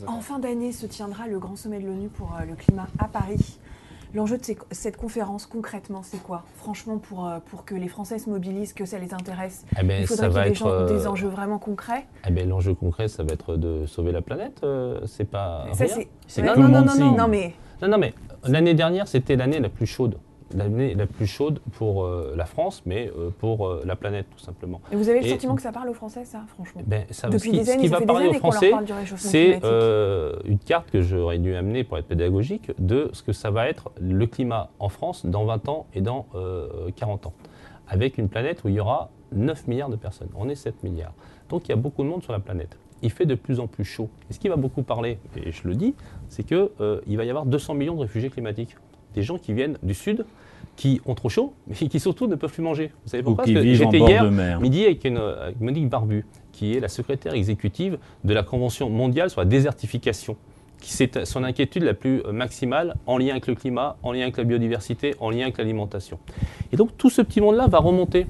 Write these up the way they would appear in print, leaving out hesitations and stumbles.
En fin d'année se tiendra le grand sommet de l'ONU pour le climat à Paris. L'enjeu de cette conférence, concrètement, c'est quoi? Franchement, pour que les Français se mobilisent, que ça les intéresse, il faudrait qu'il y ait des enjeux vraiment concrets. L'enjeu concret, ça va être de sauver la planète. C'est pas ça, rien. Non, mais l'année dernière, c'était l'année la plus chaude. L'année la plus chaude pour la France, mais pour la planète, tout simplement. Et vous avez le sentiment que ça parle aux Français, ça, franchement? Depuis des années, ce qui va parler aux Français, c'est une carte que j'aurais dû amener pour être pédagogique de ce que ça va être le climat en France dans 20 ans et dans 40 ans. Avec une planète où il y aura 9 milliards de personnes. On est 7 milliards. Donc il y a beaucoup de monde sur la planète. Il fait de plus en plus chaud. Et ce qui va beaucoup parler, et je le dis, c'est qu'il va y avoir 200 millions de réfugiés climatiques. Des gens qui viennent du Sud, qui ont trop chaud, mais qui surtout ne peuvent plus manger. Vous savez pourquoi? Parce que j'étais hier midi avec Monique Barbu, qui est la secrétaire exécutive de la Convention mondiale sur la désertification, qui c'est son inquiétude la plus maximale en lien avec le climat, en lien avec la biodiversité, en lien avec l'alimentation. Et donc tout ce petit monde-là va remonter.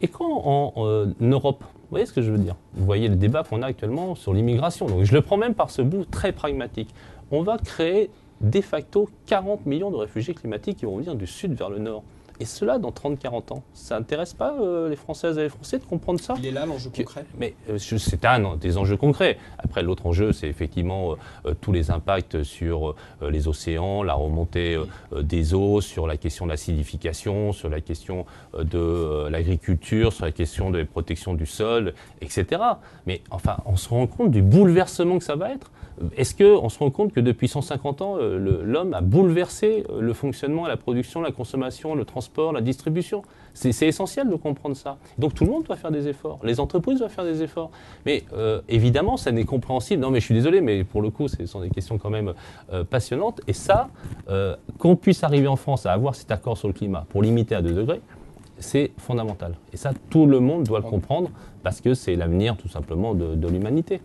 Et quand en Europe, vous voyez ce que je veux dire? Vous voyez le débat qu'on a actuellement sur l'immigration. Donc je le prends même par ce bout très pragmatique. On va créer de facto 40 millions de réfugiés climatiques qui vont venir du sud vers le nord. Et cela dans 30-40 ans. Ça n'intéresse pas les Françaises et les Français de comprendre ça? Il est là l'enjeu concret? Mais c'est un des enjeux concrets. Après, l'autre enjeu, c'est effectivement tous les impacts sur les océans, la remontée des eaux, sur la question de l'acidification, sur la question de l'agriculture, sur la question de la protection du sol, etc. Mais enfin, on se rend compte du bouleversement que ça va être. Est-ce qu'on se rend compte que depuis 150 ans, l'homme a bouleversé le fonctionnement, la production, la consommation, le transport, la distribution? C'est essentiel de comprendre ça. Donc tout le monde doit faire des efforts. Les entreprises doivent faire des efforts. Mais évidemment, ça n'est compréhensible. Non, mais je suis désolé, mais pour le coup, ce sont des questions quand même passionnantes. Et ça, qu'on puisse arriver en France à avoir cet accord sur le climat pour limiter à 2 degrés, c'est fondamental. Et ça, tout le monde doit le comprendre parce que c'est l'avenir tout simplement de l'humanité.